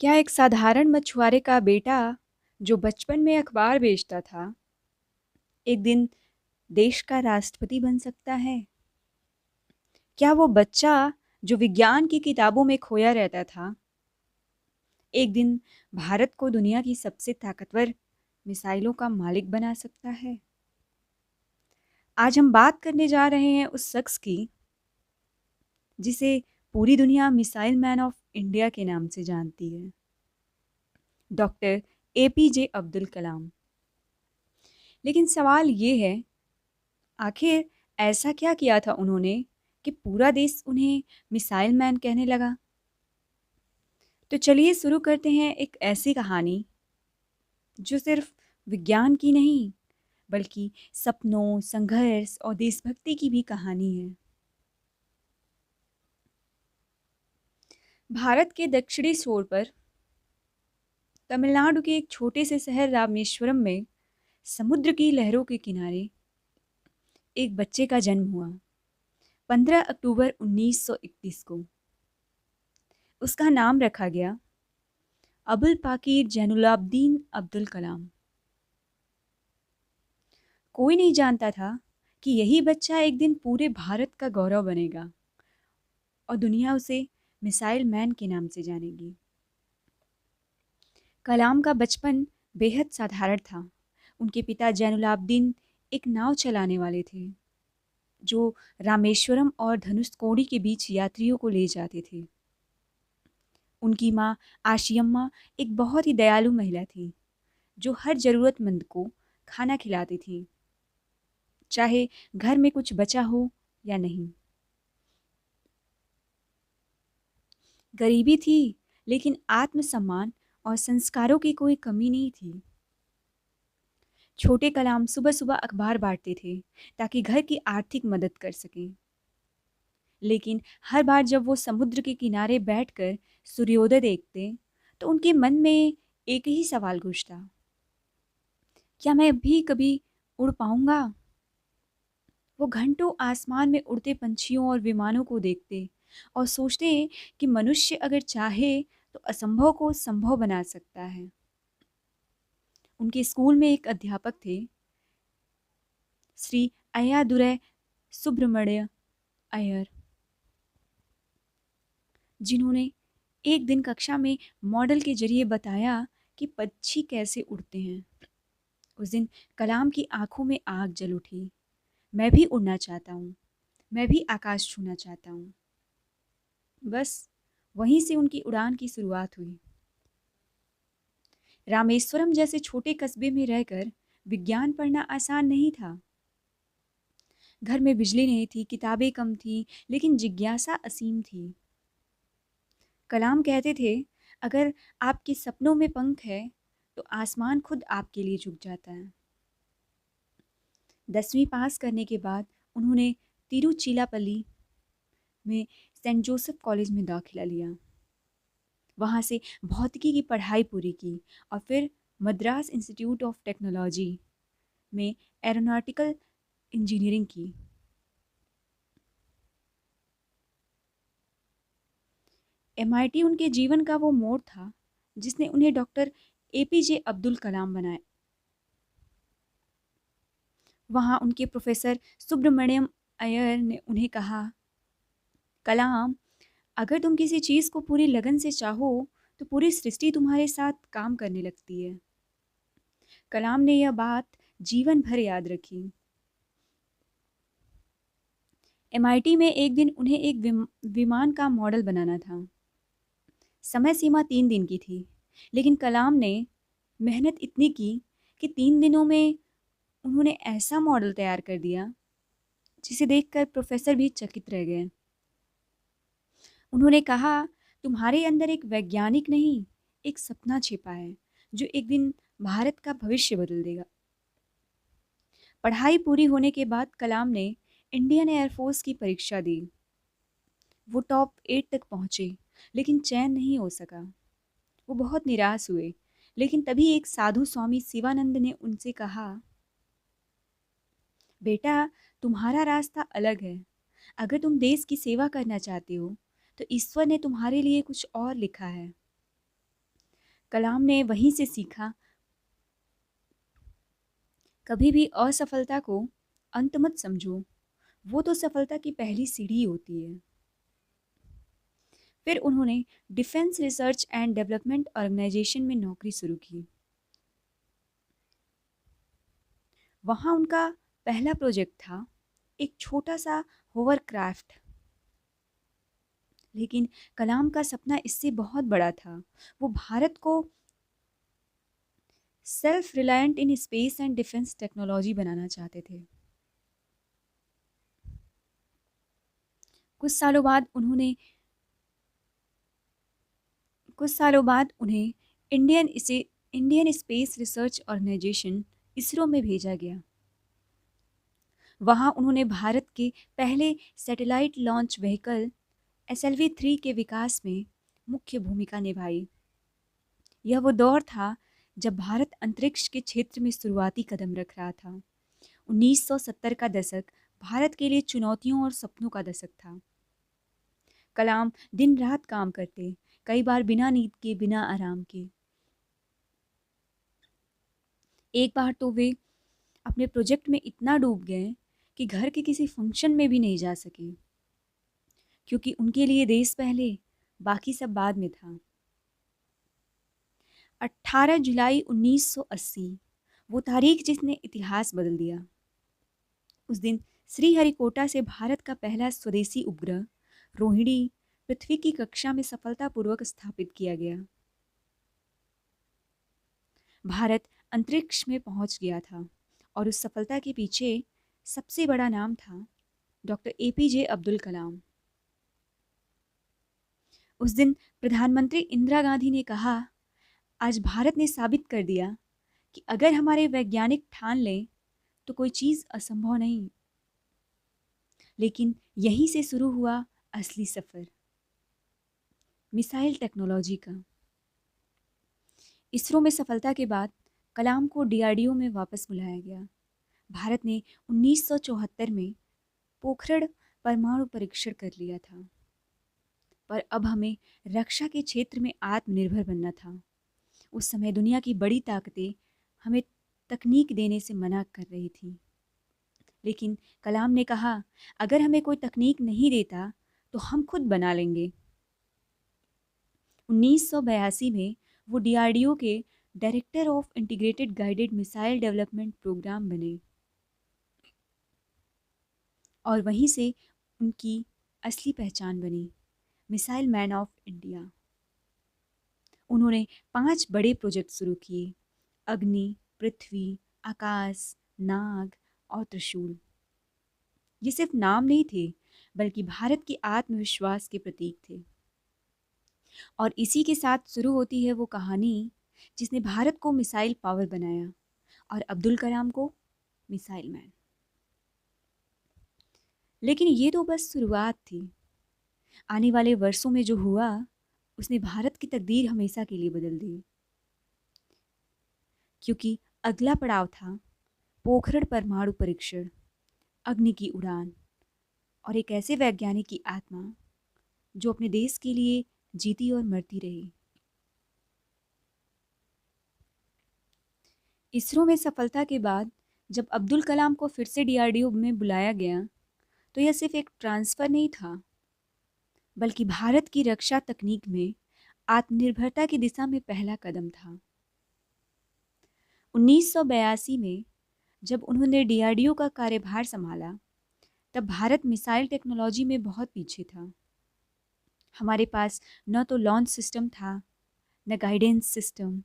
क्या एक साधारण मछुआरे का बेटा जो बचपन में अखबार बेचता था, एक दिन देश का राष्ट्रपति बन सकता है? क्या वो बच्चा जो विज्ञान की किताबों में खोया रहता था, एक दिन भारत को दुनिया की सबसे ताकतवर मिसाइलों का मालिक बना सकता है? आज हम बात करने जा रहे हैं उस शख्स की जिसे पूरी दुनिया मिसाइल मैन ऑफ इंडिया के नाम से जानती है, डॉक्टर एपीजे अब्दुल कलाम। लेकिन सवाल ये है, आखिर ऐसा क्या किया था उन्होंने कि पूरा देश उन्हें मिसाइल मैन कहने लगा? तो चलिए शुरू करते हैं एक ऐसी कहानी जो सिर्फ विज्ञान की नहीं, बल्कि सपनों, संघर्ष और देशभक्ति की भी कहानी है। भारत के दक्षिणी छोर पर तमिलनाडु के एक छोटे से शहर रामेश्वरम में समुद्र की लहरों के किनारे एक बच्चे का जन्म हुआ 15 अक्टूबर 1931 को। उसका नाम रखा गया अबुल पाकीर जैनुलाब्दीन अब्दुल कलाम। कोई नहीं जानता था कि यही बच्चा एक दिन पूरे भारत का गौरव बनेगा और दुनिया उसे मिसाइल मैन के नाम से जानेगी। कलाम का बचपन बेहद साधारण था। उनके पिता जैनुलाब्दीन एक नाव चलाने वाले थे जो रामेश्वरम और धनुषकोडी के बीच यात्रियों को ले जाते थे। उनकी माँ आशियम्मा एक बहुत ही दयालु महिला थी जो हर जरूरतमंद को खाना खिलाती थी, चाहे घर में कुछ बचा हो या नहीं। गरीबी थी, लेकिन आत्मसम्मान और संस्कारों की कोई कमी नहीं थी। छोटे कलाम सुबह सुबह अखबार बांटते थे ताकि घर की आर्थिक मदद कर सकें। लेकिन हर बार जब वो समुद्र के किनारे बैठकर सूर्योदय देखते, तो उनके मन में एक ही सवाल गूंजता, क्या मैं भी कभी उड़ पाऊंगा? वो घंटों आसमान में उड़ते पंछियों और विमानों को देखते और सोचते कि मनुष्य अगर चाहे तो असंभव को संभव बना सकता है। उनके स्कूल में एक अध्यापक थे, श्री अय्यादुरै सुब्रमण्य अय्यर, जिन्होंने एक दिन कक्षा में मॉडल के जरिए बताया कि पक्षी कैसे उड़ते हैं। उस दिन कलाम की आंखों में आग जल उठी। मैं भी उड़ना चाहता हूँ, मैं भी आकाश छूना चाहता हूँ। बस वहीं से उनकी उड़ान की शुरुआत हुई। रामेश्वरम जैसे छोटे कस्बे में रहकर विज्ञान पढ़ना आसान नहीं था। घर में बिजली नहीं थी, किताबें कम थी, लेकिन जिज्ञासा असीम थी। कलाम कहते थे, अगर आपके सपनों में पंख है तो आसमान खुद आपके लिए झुक जाता है। 10वीं पास करने के बाद उन्होंने तिरुचिरापल्ली में सेंट जोसेफ कॉलेज में दाखिला लिया। वहाँ से भौतिकी की पढ़ाई पूरी की और फिर मद्रास इंस्टीट्यूट ऑफ टेक्नोलॉजी में एरोनॉटिकल इंजीनियरिंग की। एमआईटी उनके जीवन का वो मोड़ था जिसने उन्हें डॉक्टर एपीजे अब्दुल कलाम बनाया। वहाँ उनके प्रोफेसर सुब्रमण्यम अय्यर ने उन्हें कहा, कलाम, अगर तुम किसी चीज़ को पूरी लगन से चाहो तो पूरी सृष्टि तुम्हारे साथ काम करने लगती है। कलाम ने यह बात जीवन भर याद रखी। एमआईटी में एक दिन उन्हें एक विमान का मॉडल बनाना था। समय सीमा 3 दिन की थी, लेकिन कलाम ने मेहनत इतनी की कि 3 दिनों में उन्होंने ऐसा मॉडल तैयार कर दिया जिसे देखकर प्रोफेसर भी चकित रह गए। उन्होंने कहा, तुम्हारे अंदर एक वैज्ञानिक नहीं, एक सपना छिपा है जो एक दिन भारत का भविष्य बदल देगा। पढ़ाई पूरी होने के बाद कलाम ने इंडियन एयरफोर्स की परीक्षा दी। वो टॉप 8 तक पहुंचे, लेकिन चयन नहीं हो सका। वो बहुत निराश हुए, लेकिन तभी एक साधु स्वामी शिवानंद ने उनसे कहा, बेटा, तुम्हारा रास्ता अलग है। अगर तुम देश की सेवा करना चाहते हो तो ईश्वर ने तुम्हारे लिए कुछ और लिखा है। कलाम ने वहीं से सीखा, कभी भी असफलता को अंत मत समझो, वो तो सफलता की पहली सीढ़ी होती है। फिर उन्होंने डिफेंस रिसर्च एंड डेवलपमेंट ऑर्गेनाइजेशन में नौकरी शुरू की। वहाँ उनका पहला प्रोजेक्ट था एक छोटा सा होवरक्राफ्ट, लेकिन कलाम का सपना इससे बहुत बड़ा था। वो भारत को self reliant in space and defence technology बनाना चाहते थे। कुछ सालों बाद उन्होंने कुछ सालों बाद उन्हें Indian space research organisation ISRO में भेजा गया। वहां उन्होंने भारत के पहले सैटेलाइट लॉन्च व्हीकल SLV-3 के विकास में मुख्य भूमिका निभाई। यह वो दौर था जब भारत अंतरिक्ष के क्षेत्र में शुरुआती कदम रख रहा था। 1970 का दशक भारत के लिए चुनौतियों और सपनों का दशक था। कलाम दिन रात काम करते, कई बार बिना नींद के, बिना आराम के। एक बार तो वे अपने प्रोजेक्ट में इतना डूब गए कि घर के किसी फंक्शन में भी नहीं जा सके, क्योंकि उनके लिए देश पहले, बाकी सब बाद में था। 18 जुलाई 1980, वो तारीख जिसने इतिहास बदल दिया। उस दिन श्रीहरिकोटा से भारत का पहला स्वदेशी उपग्रह रोहिणी पृथ्वी की कक्षा में सफलतापूर्वक स्थापित किया गया। भारत अंतरिक्ष में पहुंच गया था और उस सफलता के पीछे सबसे बड़ा नाम था डॉक्टर APJ अब्दुल कलाम। उस दिन प्रधानमंत्री इंदिरा गांधी ने कहा, आज भारत ने साबित कर दिया कि अगर हमारे वैज्ञानिक ठान लें तो कोई चीज़ असंभव नहीं। लेकिन यहीं से शुरू हुआ असली सफ़र, मिसाइल टेक्नोलॉजी का। इसरो में सफलता के बाद कलाम को DRDO में वापस बुलाया गया। भारत ने 1974 में पोखरण परमाणु परीक्षण कर लिया था, पर अब हमें रक्षा के क्षेत्र में आत्मनिर्भर बनना था। उस समय दुनिया की बड़ी ताकतें हमें तकनीक देने से मना कर रही थी, लेकिन कलाम ने कहा, अगर हमें कोई तकनीक नहीं देता तो हम खुद बना लेंगे। 1982 में वो DRDO के director of integrated guided missile development programme बने और वहीं से उनकी असली पहचान बनी, मिसाइल मैन ऑफ इंडिया। उन्होंने 5 बड़े प्रोजेक्ट शुरू किए, अग्नि, पृथ्वी, आकाश, नाग और त्रिशूल। ये सिर्फ नाम नहीं थे, बल्कि भारत के आत्मविश्वास के प्रतीक थे। और इसी के साथ शुरू होती है वो कहानी जिसने भारत को मिसाइल पावर बनाया और अब्दुल कलाम को मिसाइल मैन। लेकिन ये तो बस शुरुआत थी। आने वाले वर्षों में जो हुआ उसने भारत की तकदीर हमेशा के लिए बदल दी, क्योंकि अगला पड़ाव था पोखरण परमाणु परीक्षण, अग्नि की उड़ान और एक ऐसे वैज्ञानिक की आत्मा जो अपने देश के लिए जीती और मरती रही। इसरो में सफलता के बाद जब अब्दुल कलाम को फिर से DRDO में बुलाया गया तो यह सिर्फ एक ट्रांसफ़र नहीं था, बल्कि भारत की रक्षा तकनीक में आत्मनिर्भरता की दिशा में पहला कदम था। 1982 में जब उन्होंने DRDO का कार्यभार संभाला, तब भारत मिसाइल टेक्नोलॉजी में बहुत पीछे था। हमारे पास न तो लॉन्च सिस्टम था, न गाइडेंस सिस्टम,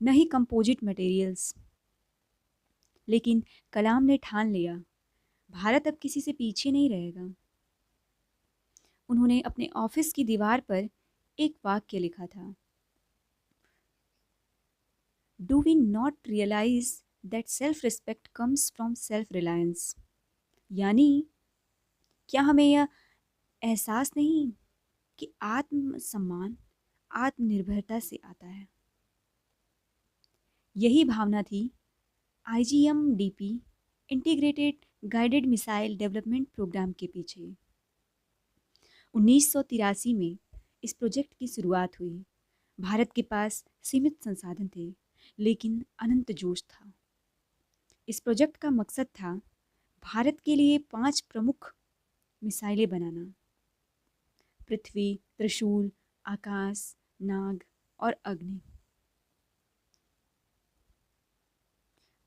न ही कंपोजिट मटेरियल्स। लेकिन कलाम ने ठान लिया, भारत अब किसी से पीछे नहीं रहेगा। उन्होंने अपने ऑफिस की दीवार पर एक वाक्य लिखा था, do we not realise that self respect comes from self reliance. यानी क्या हमें यह एहसास नहीं कि आत्मसम्मान आत्मनिर्भरता से आता है। यही भावना थी IGMDP integrated guided missile development programme के पीछे। 1983 में इस प्रोजेक्ट की शुरुआत हुई। भारत के पास सीमित संसाधन थे, लेकिन अनंत जोश था। इस प्रोजेक्ट का मकसद था भारत के लिए 5 प्रमुख मिसाइलें बनाना: पृथ्वी, त्रिशूल, आकाश, नाग और अग्नि।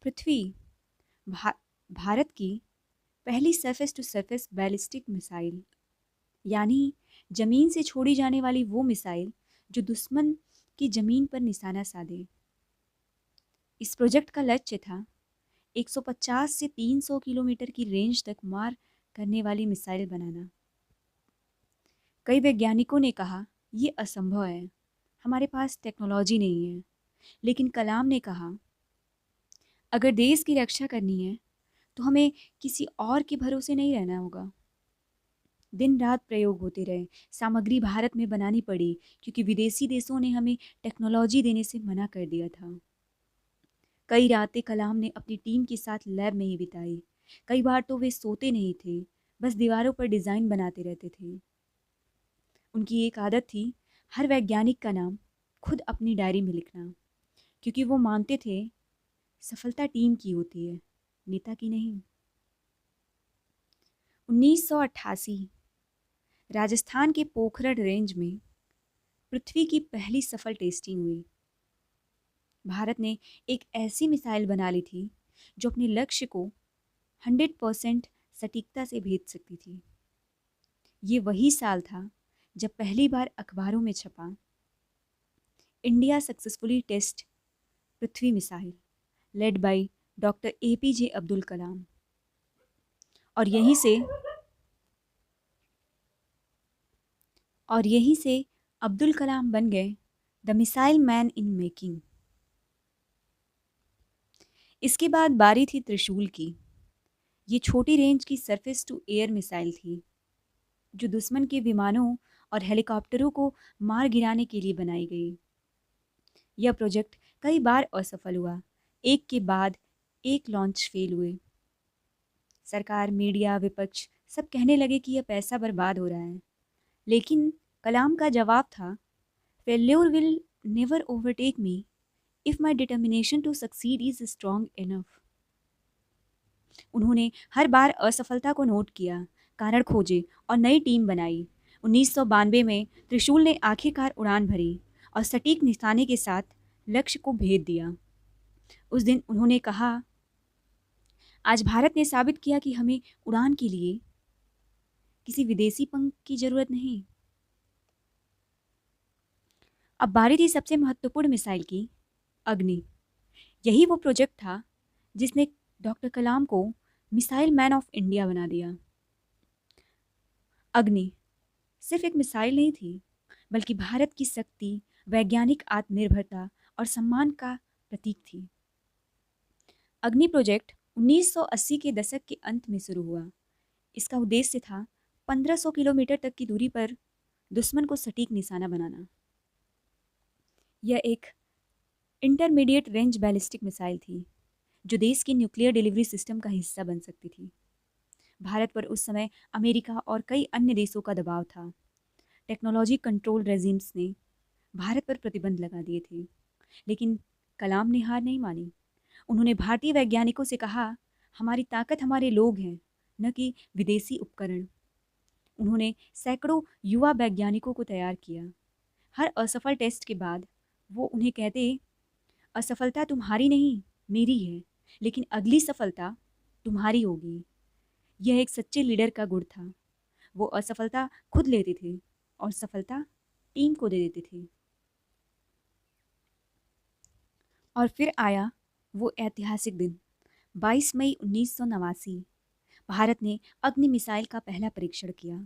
पृथ्वी भा, भारत की पहली surface to surface ballistic missile, यानी जमीन से छोड़ी जाने वाली वो मिसाइल जो दुश्मन की जमीन पर निशाना साधे। इस प्रोजेक्ट का लक्ष्य था 150 से 300 किलोमीटर की रेंज तक मार करने वाली मिसाइल बनाना। कई वैज्ञानिकों ने कहा यह असंभव है, हमारे पास टेक्नोलॉजी नहीं है। लेकिन कलाम ने कहा अगर देश की रक्षा करनी है तो हमें किसी और के भरोसे नहीं रहना होगा। दिन रात प्रयोग होते रहे, सामग्री भारत में बनानी पड़ी क्योंकि विदेशी देशों ने हमें टेक्नोलॉजी देने से मना कर दिया था। कई रातें कलाम ने अपनी टीम के साथ लैब में ही बिताई। कई बार तो वे सोते नहीं थे, बस दीवारों पर डिज़ाइन बनाते रहते थे। उनकी एक आदत थी हर वैज्ञानिक का नाम खुद अपनी डायरी में लिखना, क्योंकि वो मानते थे सफलता टीम की होती है, नेता की नहीं। 1988 राजस्थान के पोखरण रेंज में पृथ्वी की पहली सफल टेस्टिंग हुई। भारत ने एक ऐसी मिसाइल बना ली थी जो अपने लक्ष्य को 100% सटीकता से भेज सकती थी। ये वही साल था जब पहली बार अखबारों में छपा India successfully test Prithvi missile led by doctor APJ Abdul Kalam. और यहीं से अब्दुल कलाम बन गए the missile man in making. इसके बाद बारी थी त्रिशूल की। ये छोटी रेंज की सरफेस टू एयर मिसाइल थी जो दुश्मन के विमानों और हेलीकॉप्टरों को मार गिराने के लिए बनाई गई। यह प्रोजेक्ट कई बार असफल हुआ, एक के बाद एक लॉन्च फेल हुए। सरकार, मीडिया, विपक्ष सब कहने लगे कि यह पैसा बर्बाद हो रहा है। लेकिन कलाम का जवाब था failure will never overtake me if my determination to succeed is strong enough. उन्होंने हर बार असफलता को नोट किया, कारण खोजे और नई टीम बनाई। 1992 में त्रिशूल ने आखिरकार उड़ान भरी और सटीक निशाने के साथ लक्ष्य को भेद दिया। उस दिन उन्होंने कहा, आज भारत ने साबित किया कि हमें उड़ान के लिए किसी विदेशी पंख की जरूरत नहीं। अब बारी थी सबसे महत्वपूर्ण मिसाइल की, अग्नि। यही वो प्रोजेक्ट था जिसने डॉक्टर कलाम को मिसाइल मैन ऑफ इंडिया बना दिया। अग्नि सिर्फ एक मिसाइल नहीं थी, बल्कि भारत की शक्ति, वैज्ञानिक आत्मनिर्भरता और सम्मान का प्रतीक थी। अग्नि प्रोजेक्ट 1980 के दशक के अंत में शुरू हुआ। इसका उद्देश्य था 1500 किलोमीटर तक की दूरी पर दुश्मन को सटीक निशाना बनाना। यह एक इंटरमीडिएट रेंज बैलिस्टिक मिसाइल थी जो देश की न्यूक्लियर डिलीवरी सिस्टम का हिस्सा बन सकती थी। भारत पर उस समय अमेरिका और कई अन्य देशों का दबाव था। टेक्नोलॉजी कंट्रोल रेजिम्स ने भारत पर प्रतिबंध लगा दिए थे, लेकिन कलाम ने हार नहीं मानी। उन्होंने भारतीय वैज्ञानिकों से कहा, हमारी ताकत हमारे लोग हैं, न कि विदेशी उपकरण। उन्होंने सैकड़ों युवा वैज्ञानिकों को तैयार किया। हर असफल टेस्ट के बाद वो उन्हें कहते, असफलता तुम्हारी नहीं, मेरी है, लेकिन अगली सफलता तुम्हारी होगी। यह एक सच्चे लीडर का गुण था। वो असफलता खुद लेते थे और सफलता टीम को दे देते थे। और फिर आया वो ऐतिहासिक दिन, 22 मई 1989। भारत ने अग्नि मिसाइल का पहला परीक्षण किया।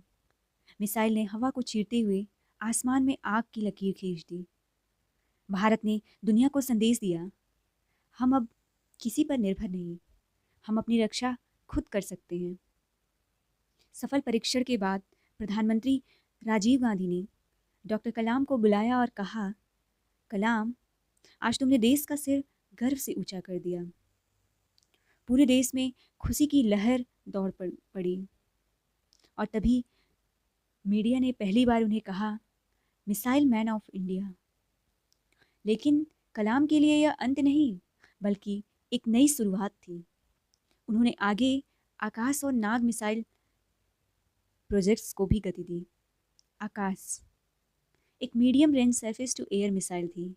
मिसाइल ने हवा को चीरते हुए आसमान में आग की लकीर खींच दी। भारत ने दुनिया को संदेश दिया, हम अब किसी पर निर्भर नहीं, हम अपनी रक्षा खुद कर सकते हैं। सफल परीक्षण के बाद प्रधानमंत्री राजीव गांधी ने डॉक्टर कलाम को बुलाया और कहा, कलाम, आज तुमने देश का सिर गर्व से ऊंचा कर दिया। पूरे देश में खुशी की लहर दौड़ पड़ी। और तभी मीडिया ने पहली बार उन्हें कहा, मिसाइल मैन ऑफ इंडिया। लेकिन कलाम के लिए यह अंत नहीं, बल्कि एक नई शुरुआत थी। उन्होंने आगे आकाश और नाग मिसाइल प्रोजेक्ट्स को भी गति दी। आकाश एक medium range surface to air missile थी,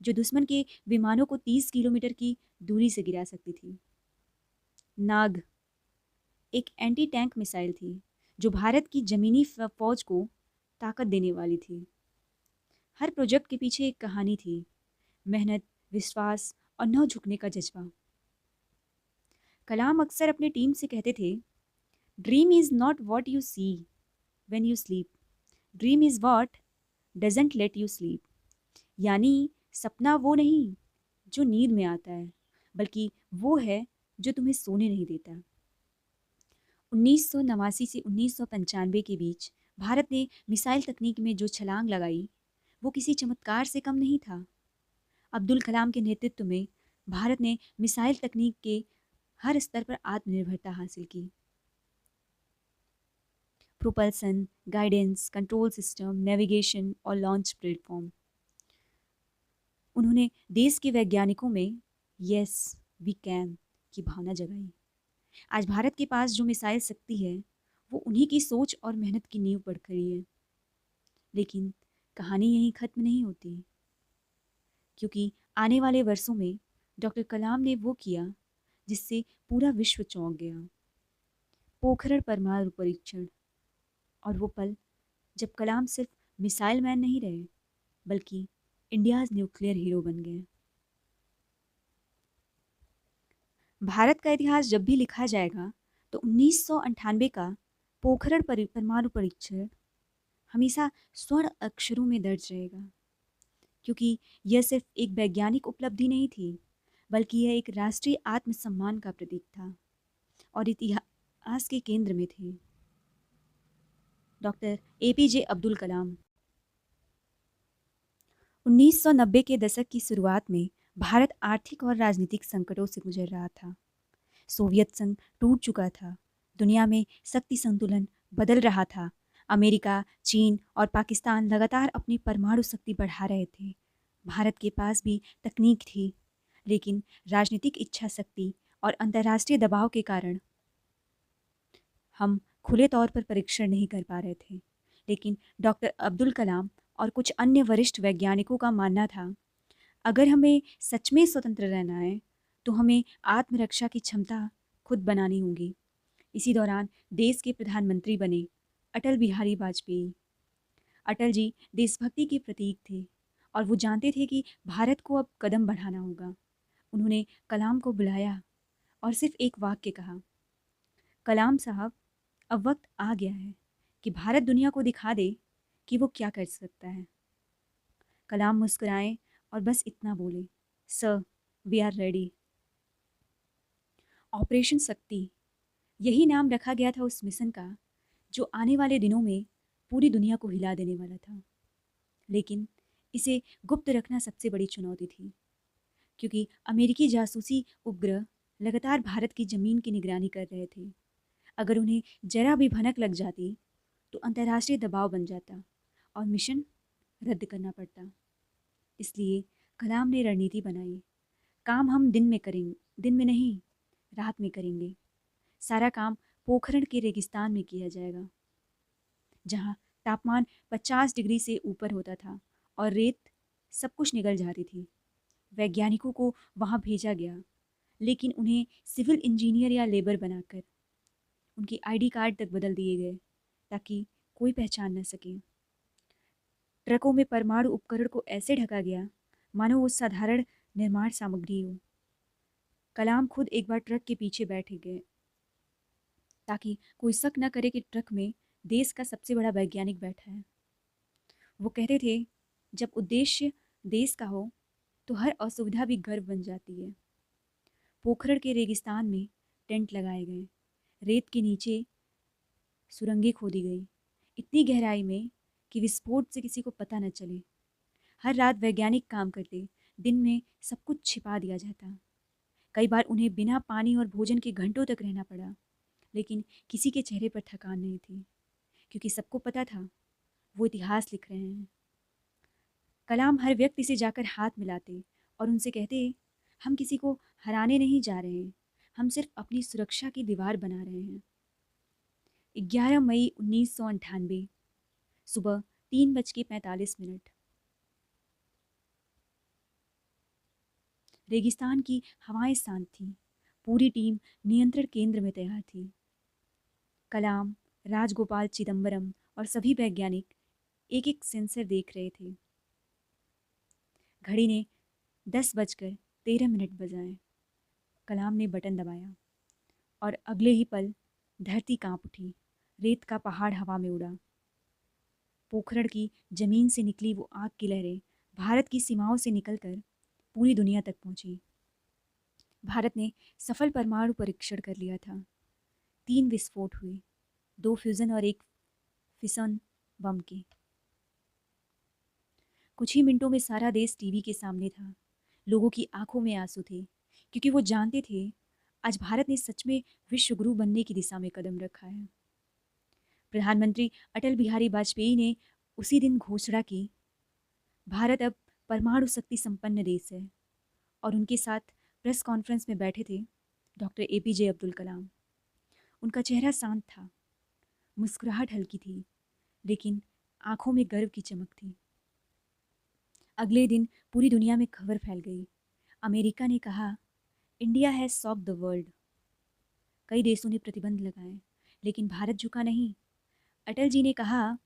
जो दुश्मन के विमानों को 30 किलोमीटर की दूरी से गिरा सकती थी। नाग एक एंटी टैंक मिसाइल थी, जो भारत की जमीनी फौज को ताकत देने वाली थी। हर प्रोजेक्ट के पीछे एक कहानी थी, मेहनत, विश्वास और न झुकने का जज्बा। कलाम अक्सर अपने टीम से कहते थे, dream is not what you see when you sleep, dream is what doesn't late you sleep. यानी सपना वो नहीं जो नींद में आता है, बल्कि वो है जो तुम्हें सोने नहीं देता। 1989 से 1995 के बीच भारत ने मिसाइल तकनीक में जो छलांग लगाई, वो किसी चमत्कार से कम नहीं था। अब्दुल कलाम के नेतृत्व में भारत ने मिसाइल तकनीक के हर स्तर पर आत्मनिर्भरता हासिल की। Propulsion, guidance, control system, navigation और लॉन्च प्लेटफॉर्म। उन्होंने देश के वैज्ञानिकों में यस वी कैन की भावना जगाई। आज भारत के पास जो मिसाइल शक्ति है, वो उन्हीं की सोच और मेहनत की नींव पर खड़ी है। लेकिन कहानी यहीं खत्म नहीं होती, क्योंकि आने वाले वर्षों में डॉक्टर कलाम ने वो किया जिससे पूरा विश्व चौंक गया। पोखरण परमाणु परीक्षण, और वो पल जब कलाम सिर्फ मिसाइल मैन नहीं रहे, बल्कि इंडियाज न्यूक्लियर हीरो बन गए। भारत का इतिहास जब भी लिखा जाएगा, तो 1998 का पोखरण परमाणु परीक्षण हमेशा स्वर्ण अक्षरों में दर्ज रहेगा, क्योंकि यह सिर्फ एक वैज्ञानिक उपलब्धि नहीं थी, बल्कि यह एक राष्ट्रीय आत्मसम्मान का प्रतीक था और इतिहास के केंद्र में थे डॉक्टर एपीजे अब्दुल कलाम। 1990 के दशक की शुरुआत में भारत आर्थिक और राजनीतिक संकटों से गुजर रहा था। सोवियत संघ टूट चुका था, दुनिया में शक्ति संतुलन बदल रहा था। अमेरिका, चीन और पाकिस्तान लगातार अपनी परमाणु शक्ति बढ़ा रहे थे। भारत के पास भी तकनीक थी, लेकिन राजनीतिक इच्छा शक्ति और अंतर्राष्ट्रीय दबाव के कारण हम खुले तौर पर परीक्षण नहीं कर पा रहे थे। लेकिन डॉक्टर अब्दुल कलाम और कुछ अन्य वरिष्ठ वैज्ञानिकों का मानना था, अगर हमें सच में स्वतंत्र रहना है, तो हमें आत्मरक्षा की क्षमता खुद बनानी होगी। इसी दौरान देश के प्रधानमंत्री बने अटल बिहारी वाजपेयी। अटल जी देशभक्ति के प्रतीक थे और वो जानते थे कि भारत को अब कदम बढ़ाना होगा। उन्होंने कलाम को बुलाया और सिर्फ एक वाक्य कहा, कलाम साहब, अब वक्त आ गया है कि भारत दुनिया को दिखा दे कि वो क्या कर सकता है। कलाम मुस्कुराए और बस इतना बोले, sir we are ready. Operation Shakti, यही नाम रखा गया था उस मिशन का, जो आने वाले दिनों में पूरी दुनिया को हिला देने वाला था। लेकिन इसे गुप्त रखना सबसे बड़ी चुनौती थी, क्योंकि अमेरिकी जासूसी उपग्रह लगातार भारत की ज़मीन की निगरानी कर रहे थे। अगर उन्हें जरा भी भनक लग जाती, तो अंतर्राष्ट्रीय दबाव बन जाता और मिशन रद्द करना पड़ता। इसलिए कलाम ने रणनीति बनाई, काम हम दिन में करेंगे, दिन में नहीं, रात में करेंगे। सारा काम पोखरण के रेगिस्तान में किया जाएगा, जहाँ तापमान 50 डिग्री से ऊपर होता था और रेत सब कुछ निगल जाती थी। वैज्ञानिकों को वहाँ भेजा गया, लेकिन उन्हें सिविल इंजीनियर या लेबर बनाकर उनकी आईडी कार्ड तक बदल दिए गए, ताकि कोई पहचान न सके। ट्रकों में परमाणु उपकरण को ऐसे ढका गया मानो वो साधारण निर्माण सामग्री हो। कलाम खुद एक बार ट्रक के पीछे बैठ गए, ताकि कोई शक न करे कि ट्रक में देश का सबसे बड़ा वैज्ञानिक बैठा है। वो कहते थे, जब उद्देश्य देश का हो, तो हर असुविधा भी गर्व बन जाती है। पोखरण के रेगिस्तान में टेंट लगाए गए, रेत के नीचे सुरंगें खोदी गई, इतनी गहराई में कि विस्फोट से किसी को पता न चले। हर रात वैज्ञानिक काम करते, दिन में सब कुछ छिपा दिया जाता। कई बार उन्हें बिना पानी और भोजन के घंटों तक रहना पड़ा, लेकिन किसी के चेहरे पर थकान नहीं थी, क्योंकि सबको पता था वो इतिहास लिख रहे हैं। कलाम हर व्यक्ति से जाकर हाथ मिलाते और उनसे कहते, हम किसी को हराने नहीं जा रहे हैं, हम सिर्फ अपनी सुरक्षा की दीवार बना रहे हैं। 11 मई 1998 सुबह 3:45। रेगिस्तान की हवाएं शांत थीं। पूरी टीम नियंत्रण केंद्र में तैयार थी। कलाम, राजगोपाल चिदम्बरम और सभी वैज्ञानिक एक एक सेंसर देख रहे थे। घड़ी ने 10:13 बजाए। कलाम ने बटन दबाया और अगले ही पल धरती कांप उठी। रेत का पहाड़ हवा में उड़ा। पोखरण की जमीन से निकली वो आग की लहरें भारत की सीमाओं से निकलकर पूरी दुनिया तक पहुंची। भारत ने सफल परमाणु परीक्षण कर लिया था। 3 विस्फोट हुए, 2 फ्यूजन और 1 फिसन बम के। कुछ ही मिनटों में सारा देश टीवी के सामने था। लोगों की आंखों में आंसू थे, क्योंकि वो जानते थे आज भारत ने सच में विश्व गुरु बनने की दिशा में कदम रखा है। प्रधानमंत्री अटल बिहारी वाजपेयी ने उसी दिन घोषणा की, भारत अब परमाणु शक्ति संपन्न देश है। और उनके साथ प्रेस कॉन्फ्रेंस में बैठे थे डॉक्टर एपीजे अब्दुल कलाम। उनका चेहरा शांत था, मुस्कुराहट हल्की थी, लेकिन आंखों में गर्व की चमक थी। अगले दिन पूरी दुनिया में खबर फैल गई। अमेरिका ने कहा, India has solved the world. कई देशों ने प्रतिबंध लगाए, लेकिन भारत झुका नहीं। अटल जी ने कहा,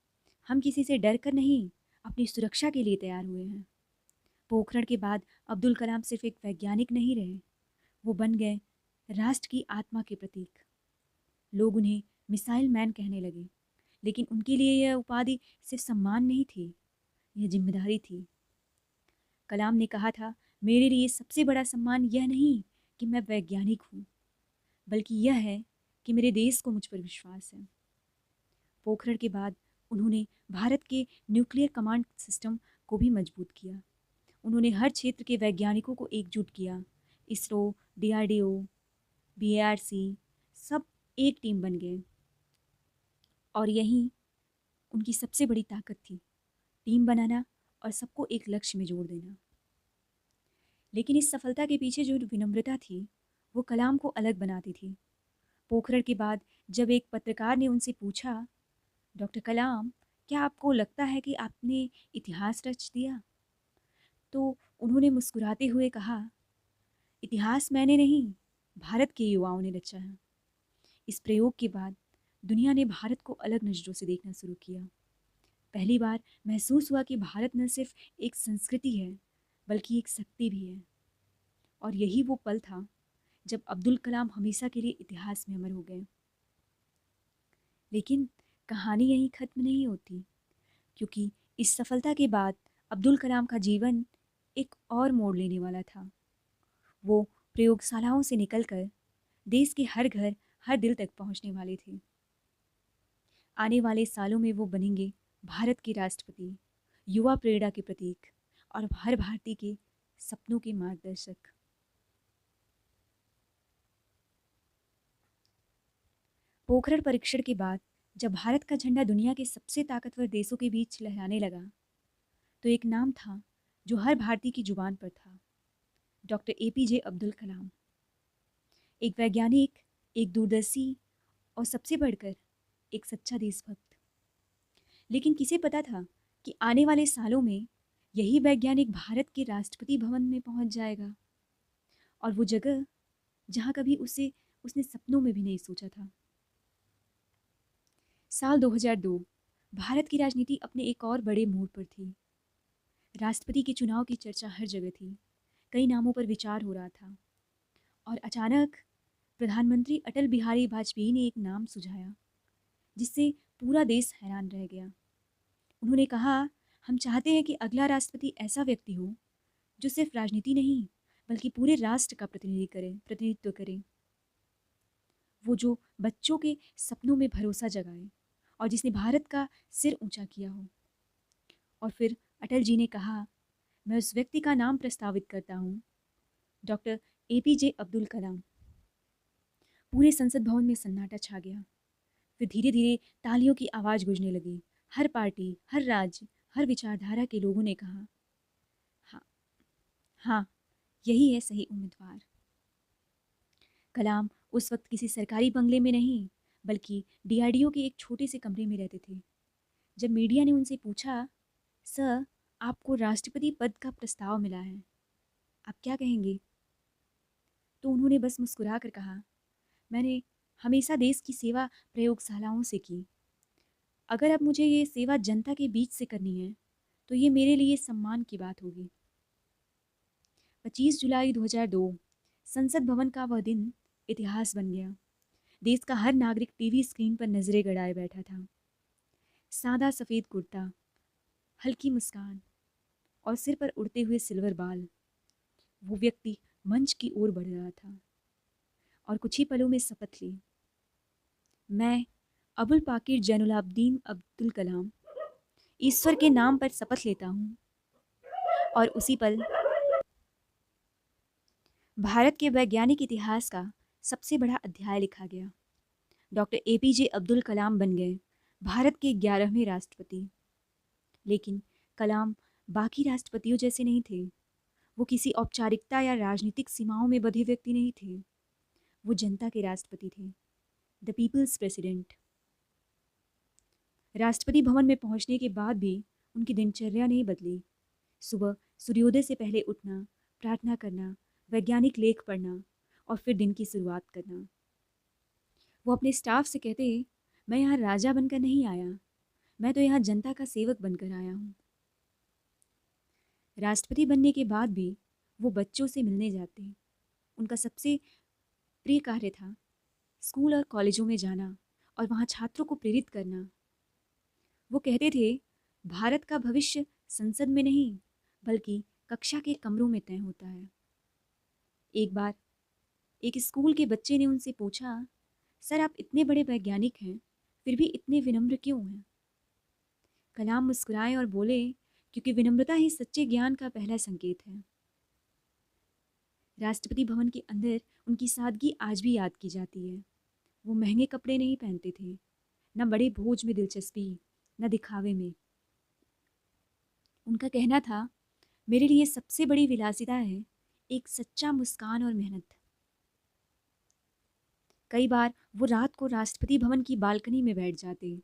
हम किसी से डर कर नहीं, अपनी सुरक्षा के लिए तैयार हुए हैं। पोखरण के बाद अब्दुल कलाम सिर्फ एक वैज्ञानिक नहीं रहे, वो बन गए राष्ट्र की आत्मा के प्रतीक। लोग उन्हें मिसाइल मैन कहने लगे, लेकिन उनके लिए यह उपाधि सिर्फ सम्मान नहीं थी, यह जिम्मेदारी थी। कलाम ने कहा था, मेरे लिए सबसे बड़ा सम्मान यह नहीं कि मैं वैज्ञानिक हूँ, बल्कि यह है कि मेरे देश को मुझ पर विश्वास है। पोखरण के बाद उन्होंने भारत के न्यूक्लियर कमांड सिस्टम को भी मजबूत किया। उन्होंने हर क्षेत्र के वैज्ञानिकों को एकजुट किया। इसरो, डीआरडीओ, बीएआरसी सब एक टीम बन गए। और यही उनकी सबसे बड़ी ताकत थी, टीम बनाना और सबको एक लक्ष्य में जोड़ देना। लेकिन इस सफलता के पीछे जो विनम्रता थी, वो कलाम को अलग बनाती थी। पोखरण के बाद जब एक पत्रकार ने उनसे पूछा, डॉक्टर कलाम, क्या आपको लगता है कि आपने इतिहास रच दिया? तो उन्होंने मुस्कुराते हुए कहा, इतिहास मैंने नहीं, भारत के युवाओं ने रचा है। इस प्रयोग के बाद दुनिया ने भारत को अलग नज़रों से देखना शुरू किया। पहली बार महसूस हुआ कि भारत न सिर्फ एक संस्कृति है, बल्कि एक शक्ति भी है। और यही वो पल था जब अब्दुल कलाम हमेशा के लिए इतिहास में अमर हो गए। लेकिन कहानी यहीं खत्म नहीं होती, क्योंकि इस सफलता के बाद अब्दुल कलाम का जीवन एक और मोड़ लेने वाला था। वो प्रयोगशालाओं से निकलकर देश के हर घर, हर दिल तक पहुंचने वाले थे। आने वाले सालों में वो बनेंगे भारत के राष्ट्रपति, युवा प्रेरणा के प्रतीक और हर भारतीय के सपनों के मार्गदर्शक। पोखरण परीक्षण के बाद जब भारत का झंडा दुनिया के सबसे ताकतवर देशों के बीच लहराने लगा, तो एक नाम था जो हर भारतीय की जुबान पर था, डॉक्टर एपीजे अब्दुल कलाम। एक वैज्ञानिक, एक दूरदर्शी और सबसे बढ़कर एक सच्चा देशभक्त। लेकिन किसे पता था कि आने वाले सालों में यही वैज्ञानिक भारत के राष्ट्रपति भवन में पहुंच जाएगा, और वो जगह जहां कभी उसने सपनों में भी नहीं सोचा था। साल 2002 भारत की राजनीति अपने एक और बड़े मोड़ पर थी। राष्ट्रपति के चुनाव की चर्चा हर जगह थी, कई नामों पर विचार हो रहा था। और अचानक प्रधानमंत्री अटल बिहारी वाजपेयी ने एक नाम सुझाया, जिससे पूरा देश हैरान रह गया। उन्होंने कहा, हम चाहते हैं कि अगला राष्ट्रपति ऐसा व्यक्ति हो जो सिर्फ राजनीति नहीं, बल्कि पूरे राष्ट्र का प्रतिनिधित्व करे। वो जो बच्चों के सपनों में भरोसा जगाए और जिसने भारत का सिर ऊंचा किया हो। और फिर अटल जी ने कहा, मैं उस व्यक्ति का नाम प्रस्तावित करता हूँ, डॉक्टर एपीजे अब्दुल कलाम। पूरे संसद भवन में सन्नाटा छा गया। फिर धीरे धीरे तालियों की आवाज़ गूंजने लगी। हर पार्टी, हर राज्य, हर विचारधारा के लोगों ने कहा, हाँ, यही है सही उम्मीदवार। कलाम उस वक्त किसी सरकारी बंगले में नहीं, बल्कि डीआरडीओ के एक छोटे से कमरे में रहते थे। जब मीडिया ने उनसे पूछा, सर, आपको राष्ट्रपति पद का प्रस्ताव मिला है, आप क्या कहेंगे? तो उन्होंने बस मुस्कुरा कर कहा, मैंने हमेशा देश की सेवा प्रयोगशालाओं से की। अगर अब मुझे ये सेवा जनता के बीच से करनी है, तो ये मेरे लिए सम्मान की बात होगी। 25 जुलाई 2002 संसद भवन का वह दिन इतिहास बन गया। देश का हर नागरिक टीवी स्क्रीन पर नजरें गड़ाए बैठा था। सादा सफ़ेद कुर्ता, हल्की मुस्कान और सिर पर उड़ते हुए सिल्वर बाल, वो व्यक्ति मंच की ओर बढ़ रहा था और कुछ ही पलों में शपथ ली, मैं अबुल पाकिर जैनुलाब्दीन अब्दुल कलाम ईश्वर के नाम पर शपथ लेता हूँ। और उसी पल भारत के वैज्ञानिक इतिहास का सबसे बड़ा अध्याय लिखा गया। डॉक्टर एपीजे अब्दुल कलाम बन गए भारत के 11वें राष्ट्रपति। लेकिन कलाम बाकी राष्ट्रपतियों जैसे नहीं थे। वो किसी औपचारिकता या राजनीतिक सीमाओं में बंधे व्यक्ति नहीं थे। वो जनता के राष्ट्रपति थे, the people's president. Rashtrapati Bhavan में पहुंचने के बाद भी उनकी दिनचर्या नहीं बदली। सुबह सूर्योदय से पहले उठना, प्रार्थना करना, वैज्ञानिक लेख पढ़ना और फिर दिन की शुरुआत करना। वो अपने स्टाफ से कहते, मैं यहाँ राजा बनकर नहीं आया, मैं तो यहाँ जनता का सेवक बनकर आया हूँ। राष्ट्रपति बनने के बाद भी वो बच्चों से मिलने जाते। उनका सबसे प्रिय कार्य था स्कूल और कॉलेजों में जाना और वहाँ छात्रों को प्रेरित करना। वो कहते थे, भारत का भविष्य संसद में नहीं, बल्कि कक्षा के कमरों में तय होता है। एक बार एक स्कूल के बच्चे ने उनसे पूछा, सर, आप इतने बड़े वैज्ञानिक हैं, फिर भी इतने विनम्र क्यों हैं? कलाम मुस्कुराए और बोले, क्योंकि विनम्रता ही सच्चे ज्ञान का पहला संकेत है। राष्ट्रपति भवन के अंदर उनकी सादगी आज भी याद की जाती है। वो महंगे कपड़े नहीं पहनते थे, न बड़े भोज में दिलचस्पी, न दिखावे में। उनका कहना था, मेरे लिए सबसे बड़ी विलासिता है एक सच्चा मुस्कान और मेहनत। कई बार वो रात को राष्ट्रपति भवन की बालकनी में बैठ जाते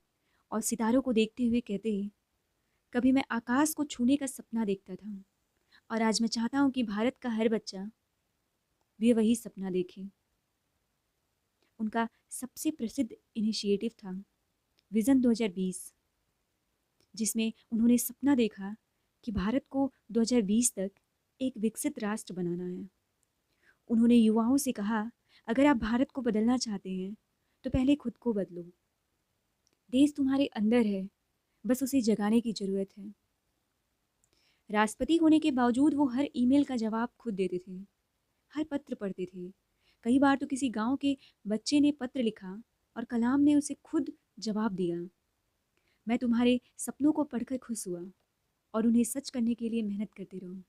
और सितारों को देखते हुए कहते, कभी मैं आकाश को छूने का सपना देखता था और आज मैं चाहता हूँ कि भारत का हर बच्चा भी वही सपना देखे। उनका सबसे प्रसिद्ध इनिशिएटिव था विज़न 2020, जिसमें उन्होंने सपना देखा कि भारत को 2020 तक एक विकसित राष्ट्र बनाना है। उन्होंने युवाओं से कहा, अगर आप भारत को बदलना चाहते हैं तो पहले खुद को बदलो। देश तुम्हारे अंदर है, बस उसे जगाने की ज़रूरत है। राष्ट्रपति होने के बावजूद वो हर ईमेल का जवाब खुद देते थे, हर पत्र पढ़ते थे। कई बार तो किसी गांव के बच्चे ने पत्र लिखा और कलाम ने उसे खुद जवाब दिया, मैं तुम्हारे सपनों को पढ़कर खुश हुआ और उन्हें सच करने के लिए मेहनत करते रहो।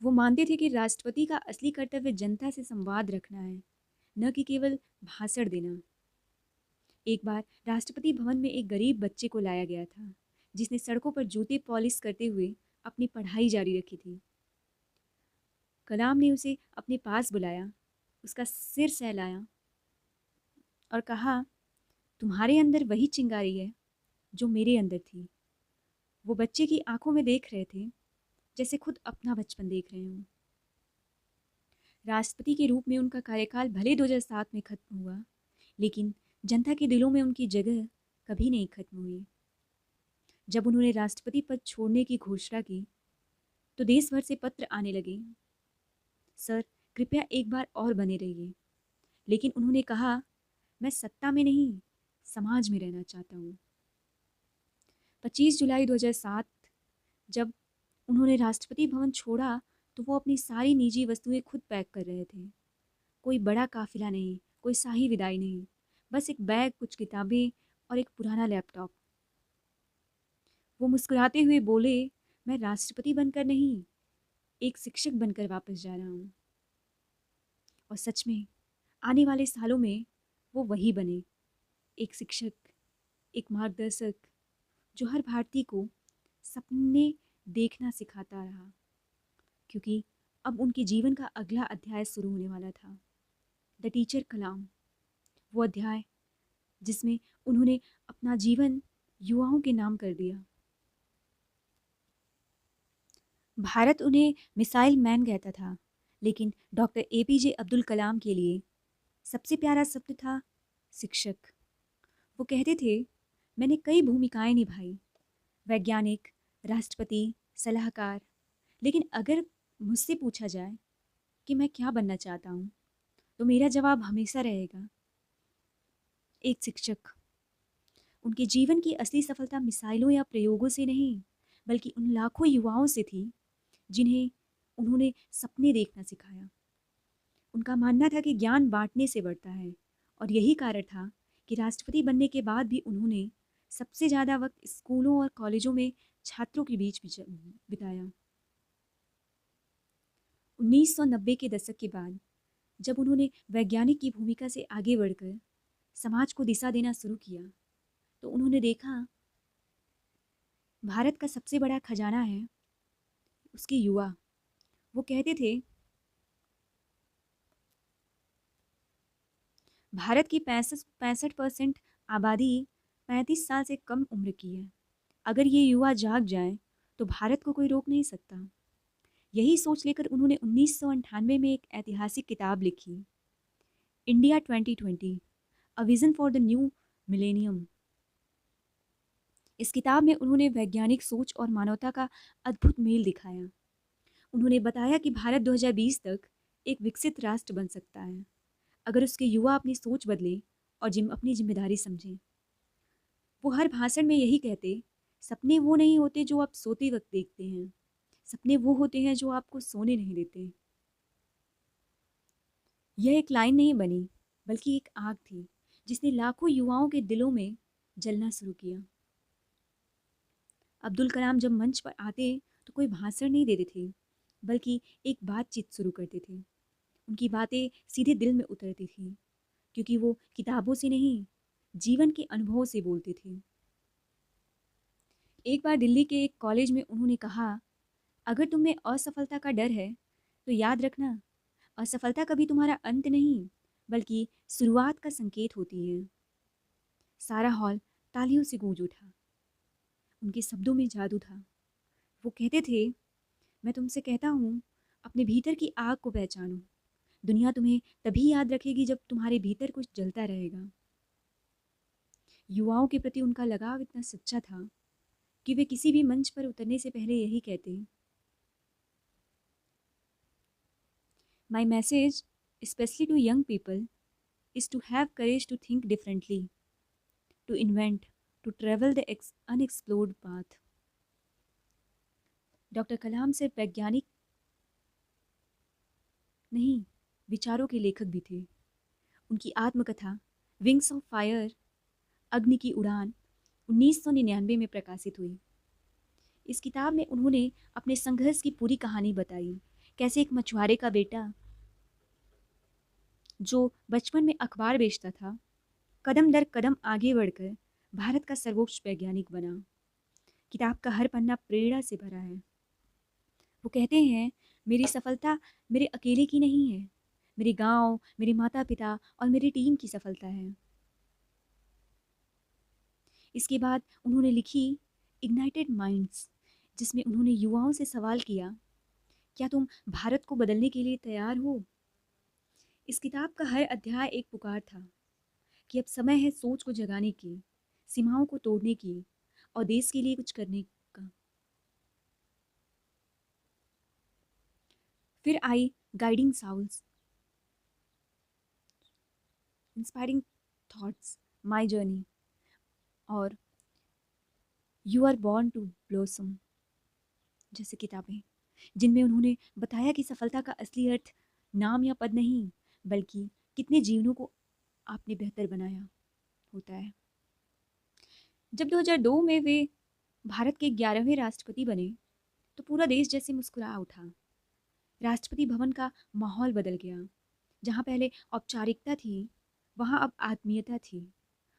वो मानते थे कि राष्ट्रपति का असली कर्तव्य जनता से संवाद रखना है, न कि केवल भाषण देना। एक बार राष्ट्रपति भवन में एक गरीब बच्चे को लाया गया था, जिसने सड़कों पर जूते पॉलिश करते हुए अपनी पढ़ाई जारी रखी थी। कलाम ने उसे अपने पास बुलाया, उसका सिर सहलाया और कहा, तुम्हारे अंदर वही चिंगारी है जो मेरे अंदर थी। वो बच्चे की आंखों में देख रहे थे जैसे खुद अपना बचपन देख रहे हों। राष्ट्रपति के रूप में उनका कार्यकाल भले 2007 में खत्म हुआ, लेकिन जनता के दिलों में उनकी जगह कभी नहीं खत्म हुई। जब उन्होंने राष्ट्रपति पद छोड़ने की घोषणा की तो देश भर से पत्र आने लगे, सर, कृपया एक बार और बने रहिए। लेकिन उन्होंने कहा, मैं सत्ता में नहीं, समाज में रहना चाहता हूँ। 25 जुलाई 2007 जब उन्होंने राष्ट्रपति भवन छोड़ा तो वो अपनी सारी निजी वस्तुएं खुद पैक कर रहे थे। कोई बड़ा काफिला नहीं, कोई शाही विदाई नहीं, बस एक बैग, कुछ किताबें और एक पुराना लैपटॉप। वो मुस्कुराते हुए बोले, मैं राष्ट्रपति बनकर नहीं, एक शिक्षक बनकर वापस जा रहा हूँ। और सच में आने वाले सालों में वो वही बने, एक शिक्षक, एक मार्गदर्शक जो हर भारतीय को सपने देखना सिखाता रहा, क्योंकि अब उनके जीवन का अगला अध्याय शुरू होने वाला था। द टीचर कलाम, वो अध्याय जिसमें उन्होंने अपना जीवन युवाओं के नाम कर दिया। भारत उन्हें मिसाइल मैन कहता था, लेकिन डॉक्टर एपीजे अब्दुल कलाम के लिए सबसे प्यारा शब्द था शिक्षक। वो कहते थे, मैंने कई भूमिकाएं निभाई, वैज्ञानिक, राष्ट्रपति, सलाहकार, लेकिन अगर मुझसे पूछा जाए कि मैं क्या बनना चाहता हूँ, तो मेरा जवाब हमेशा रहेगा एक शिक्षक। उनके जीवन की असली सफलता मिसाइलों या प्रयोगों से नहीं, बल्कि उन लाखों युवाओं से थी जिन्हें उन्होंने सपने देखना सिखाया। उनका मानना था कि ज्ञान बांटने से बढ़ता है, और यही कारण था कि राष्ट्रपति बनने के बाद भी उन्होंने सबसे ज़्यादा वक्त स्कूलों और कॉलेजों में छात्रों के बीच बिताया। 1990 के दशक के बाद जब उन्होंने वैज्ञानिक की भूमिका से आगे बढ़कर समाज को दिशा देना शुरू किया, तो उन्होंने देखा भारत का सबसे बड़ा खजाना है उसके युवा। वो कहते थे, भारत की 65% आबादी 35 साल से कम उम्र की है। अगर ये युवा जाग जाएं, तो भारत को कोई रोक नहीं सकता। यही सोच लेकर उन्होंने 1998 में एक ऐतिहासिक किताब लिखी, India 2020, a vision for the new millennium. इस किताब में उन्होंने वैज्ञानिक सोच और मानवता का अद्भुत मेल दिखाया। उन्होंने बताया कि भारत 2020 तक एक विकसित राष्ट्र बन सकता है, अगर उसके युवा अपनी सोच बदले और अपनी जिम्मेदारी समझें। वो हर भाषण में यही कहते, सपने वो नहीं होते जो आप सोते वक्त देखते हैं, सपने वो होते हैं जो आपको सोने नहीं देते। यह एक लाइन नहीं बनी, बल्कि एक आग थी जिसने लाखों युवाओं के दिलों में जलना शुरू किया। अब्दुल कलाम जब मंच पर आते तो कोई भाषण नहीं देते थे, बल्कि एक बातचीत शुरू करते थे। उनकी बातें सीधे दिल में उतरती थी, क्योंकि वो किताबों से नहीं, जीवन के अनुभवों से बोलते थे। एक बार दिल्ली के एक कॉलेज में उन्होंने कहा, अगर तुम्हें असफलता का डर है, तो याद रखना, असफलता कभी तुम्हारा अंत नहीं, बल्कि शुरुआत का संकेत होती है। सारा हॉल तालियों से गूंज उठा। उनके शब्दों में जादू था। वो कहते थे, मैं तुमसे कहता हूँ, अपने भीतर की आग को पहचानो। दुनिया तुम्हें तभी याद रखेगी जब तुम्हारे भीतर कुछ जलता रहेगा। युवाओं के प्रति उनका लगाव इतना सच्चा था कि वे किसी भी मंच पर उतरने से पहले यही कहते, my message specially to young people is to have courage to think differently, to invent, to travel the unexplored path. Doctor Kalam सिर्फ वैज्ञानिक नहीं, विचारों के लेखक भी थे। उनकी आत्मकथा विंग्स ऑफ फायर, अग्नि की उड़ान, 1999 में प्रकाशित हुई। इस किताब में उन्होंने अपने संघर्ष की पूरी कहानी बताई, कैसे एक मछुआरे का बेटा जो बचपन में अखबार बेचता था, कदम दर कदम आगे बढ़कर भारत का सर्वोच्च वैज्ञानिक बना। किताब का हर पन्ना प्रेरणा से भरा है। वो कहते हैं, मेरी सफलता मेरे अकेले की नहीं है, मेरे गांव, मेरे माता पिता और मेरी टीम की सफलता है। इसके बाद उन्होंने लिखी इग्नाइटेड माइंड्स, जिसमें उन्होंने युवाओं से सवाल किया, क्या तुम भारत को बदलने के लिए तैयार हो? इस किताब का हर अध्याय एक पुकार था कि अब समय है सोच को जगाने की, सीमाओं को तोड़ने की और देश के लिए कुछ करने का। फिर आई guiding souls, inspiring thoughts, my journey और you are born to blossom जैसे किताबें, जिनमें उन्होंने बताया कि सफलता का असली अर्थ नाम या पद नहीं, बल्कि कितने जीवनों को आपने बेहतर बनाया होता है। जब 2002 में वे भारत के 11वें राष्ट्रपति बने, तो पूरा देश जैसे मुस्कुरा उठा। राष्ट्रपति भवन का माहौल बदल गया। जहाँ पहले औपचारिकता थी, वहाँ अब आत्मीयता थी।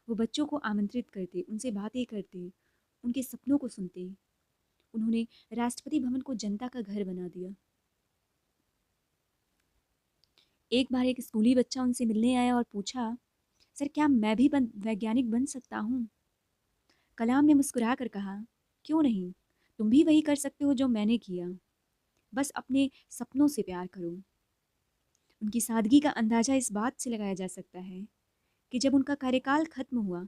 वो बच्चों को आमंत्रित करते, उनसे बातें करते, उनके सपनों को सुनते। उन्होंने राष्ट्रपति भवन को जनता का घर बना दिया। एक बार एक स्कूली बच्चा उनसे मिलने आया और पूछा, सर क्या मैं भी वैज्ञानिक बन सकता हूँ? कलाम ने मुस्कुरा कर कहा, क्यों नहीं, तुम भी वही कर सकते हो जो मैंने किया, बस अपने सपनों से प्यार करो। उनकी सादगी का अंदाजा इस बात से लगाया जा सकता है कि जब उनका कार्यकाल खत्म हुआ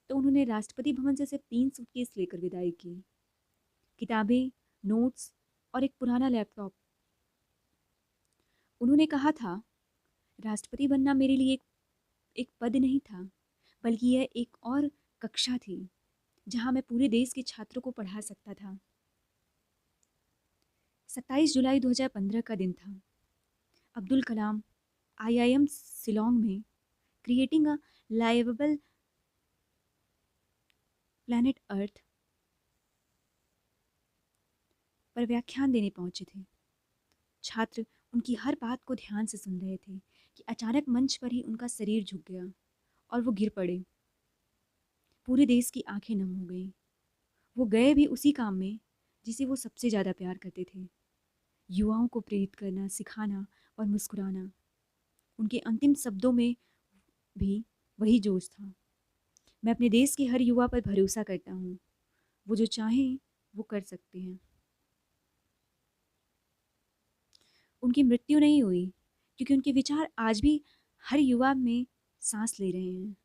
तो उन्होंने राष्ट्रपति भवन से सिर्फ 3 सूटकेस लेकर विदाई की, किताबें, नोट्स और एक पुराना लैपटॉप। उन्होंने कहा था, राष्ट्रपति बनना मेरे लिए एक पद नहीं था, बल्कि यह एक और कक्षा थी जहां मैं पूरे देश के छात्रों को पढ़ा सकता था। 27 जुलाई 2015 का दिन था। अब्दुल कलाम IIM शिलोंग में क्रिएटिंग अ लाइवेबल प्लैनेट अर्थ पर व्याख्यान देने पहुंचे थे। छात्र उनकी हर बात को ध्यान से सुन रहे थे कि अचानक मंच पर ही उनका शरीर झुक गया और वो गिर पड़े। पूरे देश की आंखें नम हो गईं। वो गए भी उसी काम में जिसे वो सबसे ज़्यादा प्यार करते थे, युवाओं को प्रेरित करना, सिखाना और मुस्कुराना। उनके अंतिम शब्दों में भी वही जोश था। मैं अपने देश के हर युवा पर भरोसा करता हूँ, वो जो चाहें वो कर सकते हैं। उनकी मृत्यु नहीं हुई क्योंकि उनके विचार आज भी हर युवा में सांस ले रहे हैं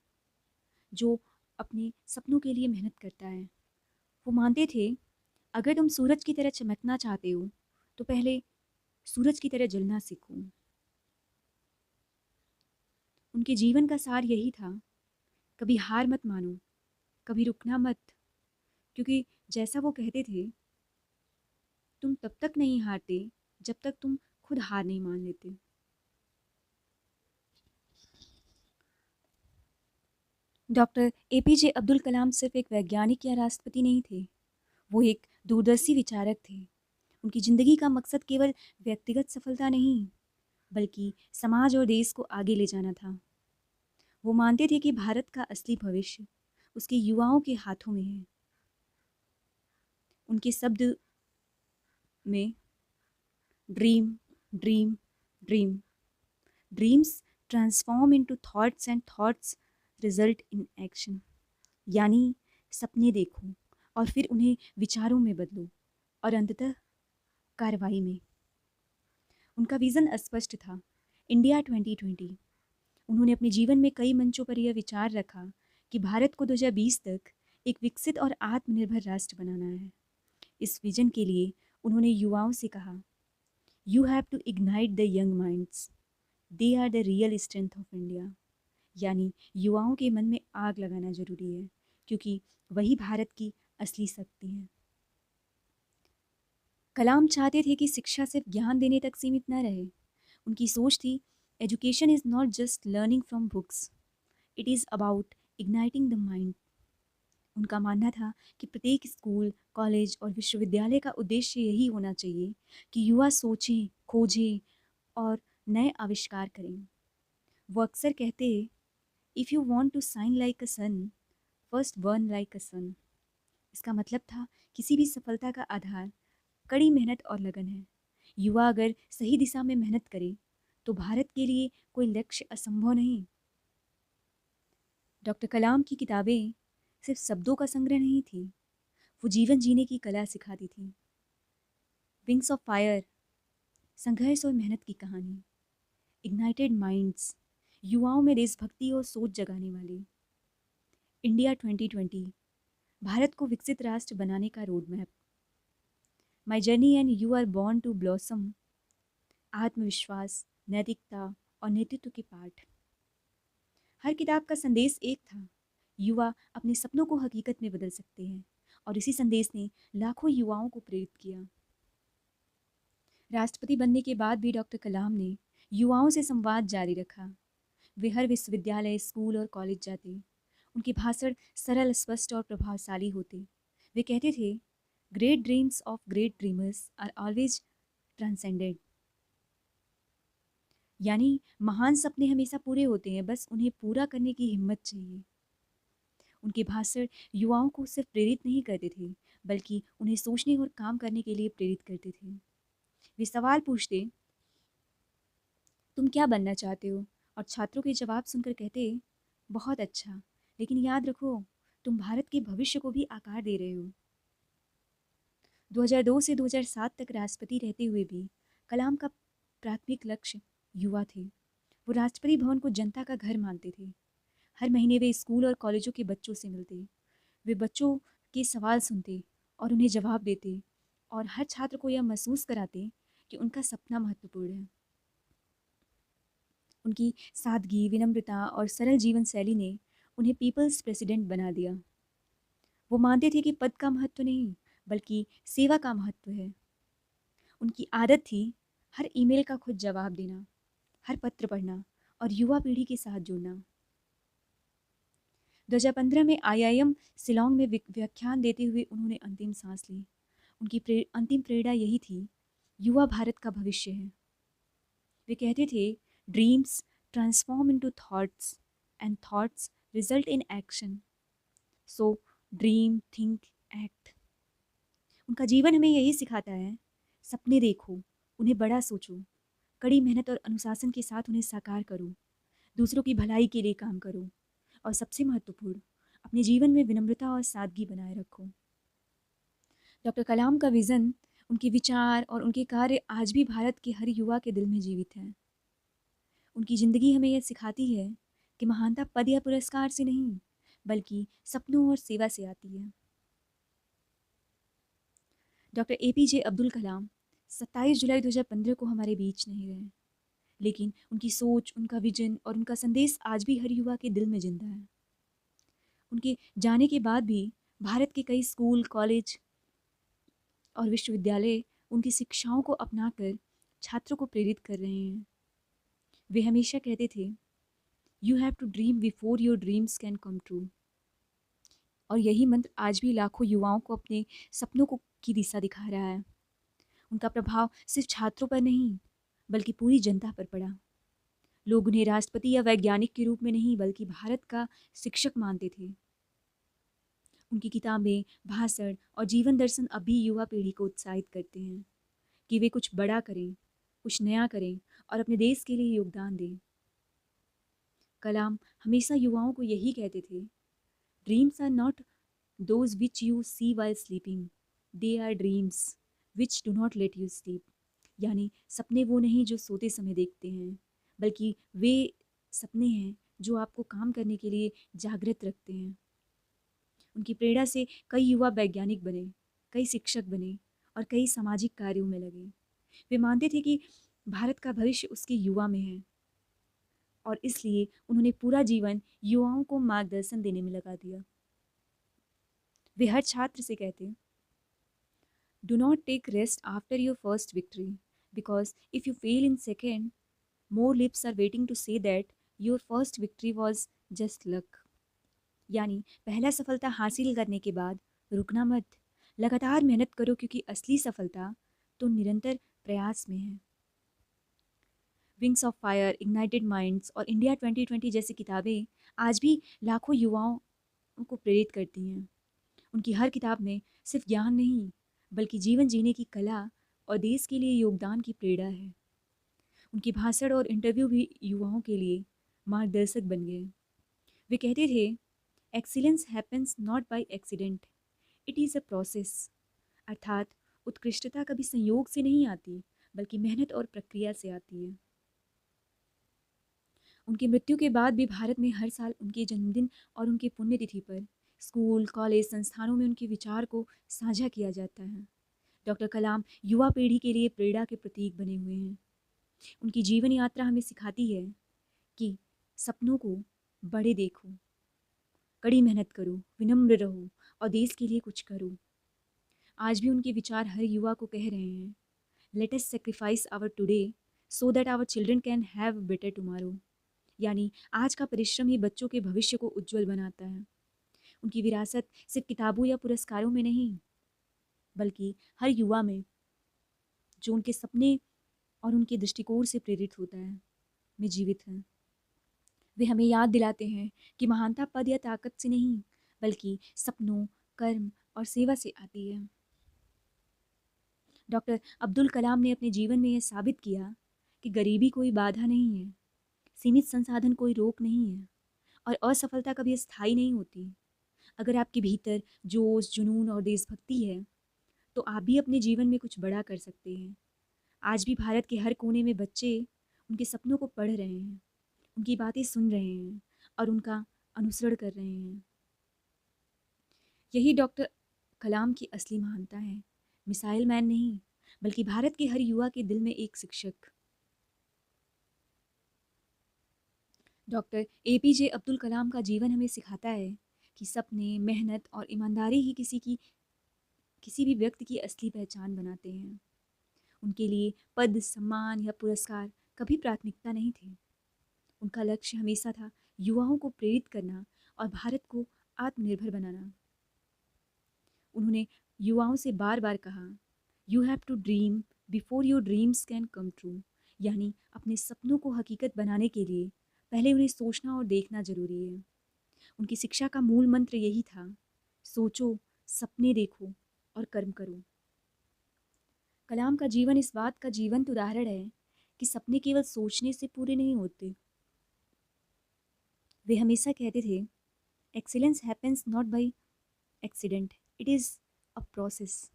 जो अपने सपनों के लिए मेहनत करता है। वो मानते थे, अगर तुम सूरज की तरह चमकना चाहते हो तो पहले सूरज की तरह जलना सीखो। उनके जीवन का सार यही था, कभी हार मत मानो, कभी रुकना मत, क्योंकि जैसा वो कहते थे, तुम तब तक नहीं हारते जब तक तुम खुद हार नहीं मान लेते। डॉक्टर APJ अब्दुल कलाम सिर्फ एक वैज्ञानिक या राष्ट्रपति नहीं थे, वो एक दूरदर्शी विचारक थे। उनकी ज़िंदगी का मकसद केवल व्यक्तिगत सफलता नहीं, बल्कि समाज और देश को आगे ले जाना था। वो मानते थे कि भारत का असली भविष्य उसके युवाओं के हाथों में है। उनके शब्द में dream, dream, dream, dreams transform into thoughts and thoughts result in action. यानी सपने देखो और फिर उन्हें विचारों में बदलो और अंततः कार्रवाई में। उनका विज़न स्पष्ट था, इंडिया 2020। उन्होंने अपने जीवन में कई मंचों पर यह विचार रखा कि भारत को 2020 तक एक विकसित और आत्मनिर्भर राष्ट्र बनाना है। इस विजन के लिए उन्होंने युवाओं से कहा, you have to ignite the young minds, they are the real strength of India. यानी युवाओं के मन में आग लगाना जरूरी है, क्योंकि वही भारत की असली शक्ति है। कलाम चाहते थे कि शिक्षा सिर्फ ज्ञान देने तक सीमित न रहे। उनकी सोच थी, education is not just learning from books, it is about igniting the mind. उनका मानना था कि प्रत्येक स्कूल, कॉलेज और विश्वविद्यालय का उद्देश्य यही होना चाहिए कि युवा सोचें, खोजें और नए आविष्कार करें। वो अक्सर कहते, if you want to shine like a sun, first burn like a sun. इसका मतलब था, किसी भी सफलता का आधार कड़ी मेहनत और लगन है। युवा अगर सही दिशा में मेहनत करे तो भारत के लिए कोई लक्ष्य असंभव नहीं। डॉक्टर कलाम की किताबें सिर्फ शब्दों का संग्रह नहीं थी, वो जीवन जीने की कला सिखाती थी। विंग्स ऑफ फायर, संघर्ष और मेहनत की कहानी। इग्नाइटेड माइंड्स, युवाओं में देशभक्ति और सोच जगाने वाली। इंडिया 2020, भारत को विकसित राष्ट्र बनाने का road map. My journey and you are born to blossom, आत्मविश्वास, नैतिकता और नेतृत्व के पाठ। हर किताब का संदेश एक था, युवा अपने सपनों को हकीकत में बदल सकते हैं, और इसी संदेश ने लाखों युवाओं को प्रेरित किया। राष्ट्रपति बनने के बाद भी डॉक्टर कलाम ने युवाओं से संवाद जारी रखा। वे हर विश्वविद्यालय, स्कूल और कॉलेज जाते। उनके भाषण सरल, स्पष्ट और प्रभावशाली होते। वे कहते थे, great dreams of great dreamers are always transcended. यानी महान सपने हमेशा पूरे होते हैं, बस उन्हें पूरा करने की हिम्मत चाहिए। उनके भाषण युवाओं को सिर्फ प्रेरित नहीं करते थे, बल्कि उन्हें सोचने और काम करने के लिए प्रेरित करते थे। वे सवाल पूछते, तुम क्या बनना चाहते हो? और छात्रों के जवाब सुनकर कहते, बहुत अच्छा, लेकिन याद रखो, तुम भारत के भविष्य को भी आकार दे रहे हो। 2002 से 2007 तक राष्ट्रपति रहते हुए भी कलाम का प्राथमिक लक्ष्य युवा थे। वो राष्ट्रपति भवन को जनता का घर मानते थे। हर महीने वे स्कूल और कॉलेजों के बच्चों से मिलते। वे बच्चों के सवाल सुनते और उन्हें जवाब देते और हर छात्र को यह महसूस कराते कि उनका सपना महत्वपूर्ण है। उनकी सादगी, विनम्रता और सरल जीवन शैली ने उन्हें पीपल्स प्रेसिडेंट बना दिया। वो मानते थे कि पद का महत्व नहीं, बल्कि सेवा का महत्व है। उनकी आदत थी हर ईमेल का खुद जवाब देना, हर पत्र पढ़ना और युवा पीढ़ी के साथ जुड़ना। 2015 में IIM शिलोंग में व्याख्यान देते हुए उन्होंने अंतिम सांस ली। उनकी अंतिम प्रेरणा यही थी, युवा भारत का भविष्य है। वे कहते थे, dreams transform into thoughts and thoughts result in action, so dream think act. उनका जीवन हमें यही सिखाता है, सपने देखो, उन्हें बड़ा सोचो, कड़ी मेहनत और अनुशासन के साथ उन्हें साकार करो, दूसरों की भलाई के लिए काम करो और सबसे महत्वपूर्ण, अपने जीवन में विनम्रता और सादगी बनाए रखो। डॉक्टर कलाम का विज़न, उनके विचार और उनके कार्य आज भी भारत के हर युवा के दिल में जीवित हैं। उनकी ज़िंदगी हमें यह सिखाती है कि महानता पद या पुरस्कार से नहीं, बल्कि सपनों और सेवा से आती है। डॉक्टर APJ अब्दुल कलाम 27 जुलाई 2015 को हमारे बीच नहीं रहे, लेकिन उनकी सोच, उनका विजन और उनका संदेश आज भी हर युवा के दिल में जिंदा है। उनके जाने के बाद भी भारत के कई स्कूल, कॉलेज और विश्वविद्यालय उनकी शिक्षाओं को अपनाकर छात्रों को प्रेरित कर रहे हैं। वे हमेशा कहते थे, you have to dream before your dreams can come true. और यही मंत्र आज भी लाखों युवाओं को अपने सपनों को की दिशा दिखा रहा है। उनका प्रभाव सिर्फ छात्रों पर नहीं, बल्कि पूरी जनता पर पड़ा। लोग उन्हें राष्ट्रपति या वैज्ञानिक के रूप में नहीं, बल्कि भारत का शिक्षक मानते थे। उनकी किताबें, भाषण और जीवन दर्शन अभी युवा पीढ़ी को उत्साहित करते हैं कि वे कुछ बड़ा करें, कुछ नया करें और अपने देश के लिए योगदान दें। कलाम हमेशा युवाओं को यही कहते थे, dreams are not those which you see while sleeping, they are dreams which do not let you sleep. यानी सपने वो नहीं जो सोते समय देखते हैं, बल्कि वे सपने हैं जो आपको काम करने के लिए जागृत रखते हैं। उनकी प्रेरणा से कई युवा वैज्ञानिक बने, कई शिक्षक बने और कई सामाजिक कार्यों में लगे। वे मानते थे कि भारत का भविष्य उसके युवा में है और इसलिए उन्होंने पूरा जीवन युवाओं को मार्गदर्शन देने में लगा दिया। वे हर छात्र से कहते, do not take rest after your first victory, because if you fail in second, more lips are waiting to say that your first victory was just luck. यानी पहला सफलता हासिल करने के बाद रुकना मत, लगातार मेहनत करो, क्योंकि असली सफलता तो निरंतर प्रयास में है। Wings of fire, ignited minds और इंडिया 2020 जैसी किताबें आज भी लाखों युवाओं को प्रेरित करती हैं। उनकी हर किताब में सिर्फ ज्ञान नहीं, बल्कि जीवन जीने की कला और देश के लिए योगदान की प्रेरणा है। उनके भाषण और इंटरव्यू भी युवाओं के लिए मार्गदर्शक बन गए। वे कहते थे, excellence happens not by accident, it is a process. अर्थात उत्कृष्टता कभी संयोग से नहीं आती, बल्कि मेहनत और प्रक्रिया से आती है। उनकी मृत्यु के बाद भी भारत में हर साल उनके जन्मदिन और उनकी पुण्यतिथि पर स्कूल, कॉलेज, संस्थानों में उनके विचार को साझा किया जाता है। डॉक्टर कलाम युवा पीढ़ी के लिए प्रेरणा के प्रतीक बने हुए हैं। उनकी जीवन यात्रा हमें सिखाती है कि सपनों को बड़े देखो, कड़ी मेहनत करो, विनम्र रहो और देश के लिए कुछ करो। आज भी उनके विचार हर युवा को कह रहे हैं, let us sacrifice our today so that our children can have better tomorrow. यानी आज का परिश्रम ही बच्चों के भविष्य को उज्जवल बनाता है। उनकी विरासत सिर्फ किताबों या पुरस्कारों में नहीं, बल्कि हर युवा में जो उनके सपने और उनके दृष्टिकोण से प्रेरित होता है, में जीवित हैं। वे हमें याद दिलाते हैं कि महानता पद या ताकत से नहीं, बल्कि सपनों, कर्म और सेवा से आती है। डॉक्टर अब्दुल कलाम ने अपने जीवन में यह साबित किया कि गरीबी कोई बाधा नहीं है, सीमित संसाधन कोई रोक नहीं है और असफलता कभी स्थायी नहीं होती। अगर आपके भीतर जोश, जुनून और देशभक्ति है तो आप भी अपने जीवन में कुछ बड़ा कर सकते हैं। आज भी भारत के हर कोने में बच्चे उनके सपनों को पढ़ रहे हैं, उनकी बातें सुन रहे हैं और उनका अनुसरण कर रहे हैं। यही डॉक्टर कलाम की असली महानता है। मिसाइल मैन नहीं, बल्कि भारत के हर युवा के दिल में एक शिक्षक। डॉक्टर एपीजे अब्दुल कलाम का जीवन हमें सिखाता है कि सपने, मेहनत और ईमानदारी ही किसी भी व्यक्ति की असली पहचान बनाते हैं। उनके लिए पद, सम्मान या पुरस्कार कभी प्राथमिकता नहीं थे। उनका लक्ष्य हमेशा था युवाओं को प्रेरित करना और भारत को आत्मनिर्भर बनाना। उन्होंने युवाओं से बार बार कहा, you have to dream before your dreams can come true, यानी अपने सपनों को हकीकत बनाने के लिए पहले उन्हें सोचना और देखना जरूरी है। उनकी शिक्षा का मूल मंत्र यही था, सोचो, सपने देखो और कर्म करो। कलाम का जीवन इस बात का जीवंत उदाहरण है कि सपने केवल सोचने से पूरे नहीं होते। वे हमेशा कहते थे, excellence happens not by accident, it is a process.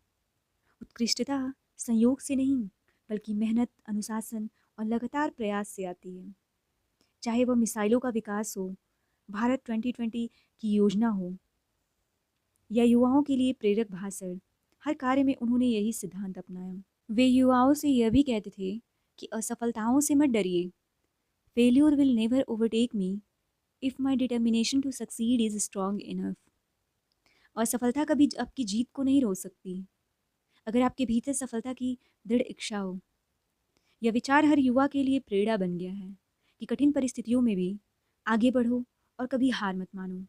उत्कृष्टता संयोग से नहीं, बल्कि मेहनत, अनुशासन और लगातार प्रयास से आती है। चाहे वह मिसाइलों का विकास हो, भारत 2020 की योजना हो या युवाओं के लिए प्रेरक भाषण, हर कार्य में उन्होंने यही सिद्धांत अपनाया। वे युवाओं से यह भी कहते थे कि असफलताओं से मत डरिए। Failure will never overtake me if my determination to succeed is strong enough. असफलता कभी आपकी जीत को नहीं रोक सकती, अगर आपके भीतर सफलता की दृढ़ इच्छा हो। यह विचार हर युवा के लिए प्रेरणा बन गया है कि कठिन परिस्थितियों में भी आगे बढ़ो और कभी हार मत मानो।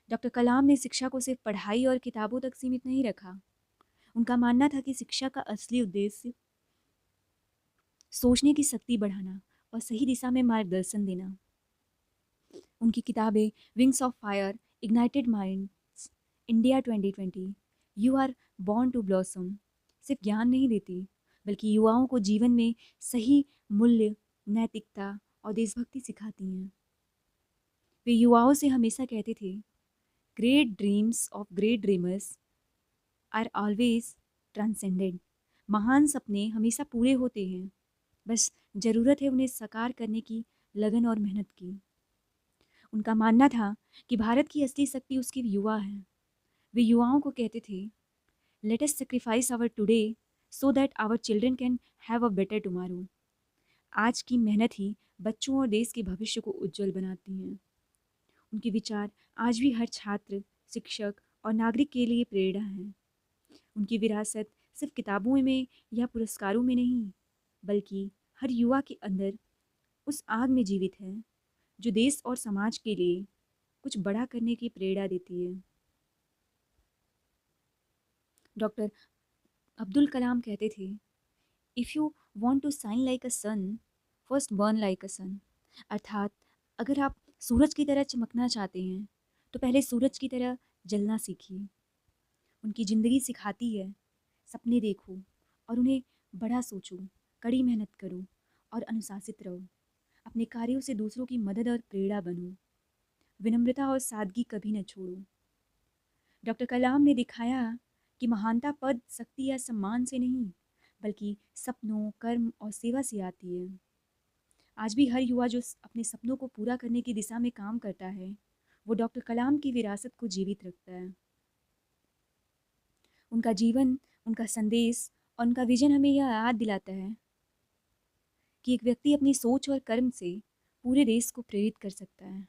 डॉक्टर कलाम ने शिक्षा को सिर्फ पढ़ाई और किताबों तक सीमित नहीं रखा। उनका मानना था कि शिक्षा का असली उद्देश्य सोचने की शक्ति बढ़ाना और सही दिशा में मार्गदर्शन देना। उनकी किताबें wings of fire, ignited minds, India 2020, you are born to blossom सिर्फ ज्ञान नहीं देती, बल्कि युवाओं को जीवन में सही मूल्य, नैतिकता और देशभक्ति सिखाती हैं। वे युवाओं से हमेशा कहते थे, great dreams of great dreamers are always transcended. महान सपने हमेशा पूरे होते हैं, बस ज़रूरत है उन्हें साकार करने की लगन और मेहनत की। उनका मानना था कि भारत की असली शक्ति उसके युवा हैं। वे युवाओं को कहते थे, let us sacrifice our today so that our children can have a better tomorrow. आज की मेहनत ही बच्चों और देश के भविष्य को उज्जवल बनाती हैं। उनके विचार आज भी हर छात्र, शिक्षक और नागरिक के लिए प्रेरणा हैं। उनकी विरासत सिर्फ किताबों में या पुरस्कारों में नहीं, बल्कि हर युवा के अंदर उस आग में जीवित है जो देश और समाज के लिए कुछ बड़ा करने की प्रेरणा देती है। डॉक्टर अब्दुल कलाम कहते थे, if you want to shine like a sun, first burn like a sun. अर्थात अगर आप सूरज की तरह चमकना चाहते हैं तो पहले सूरज की तरह जलना सीखिए। उनकी ज़िंदगी सिखाती है, सपने देखो और उन्हें बड़ा सोचो, कड़ी मेहनत करो और अनुशासित रहो। अपने कार्यों से दूसरों की मदद और प्रेरणा बनो। विनम्रता और सादगी कभी न छोड़ो। डॉक्टर कलाम ने दिखाया कि महानता पद, शक्ति या सम्मान से नहीं, बल्कि सपनों, कर्म और सेवा से आती है। आज भी हर युवा जो अपने सपनों को पूरा करने की दिशा में काम करता है, वो डॉक्टर कलाम की विरासत को जीवित रखता है। उनका जीवन, उनका संदेश और उनका विजन हमें यह याद दिलाता है कि एक व्यक्ति अपनी सोच और कर्म से पूरे देश को प्रेरित कर सकता है।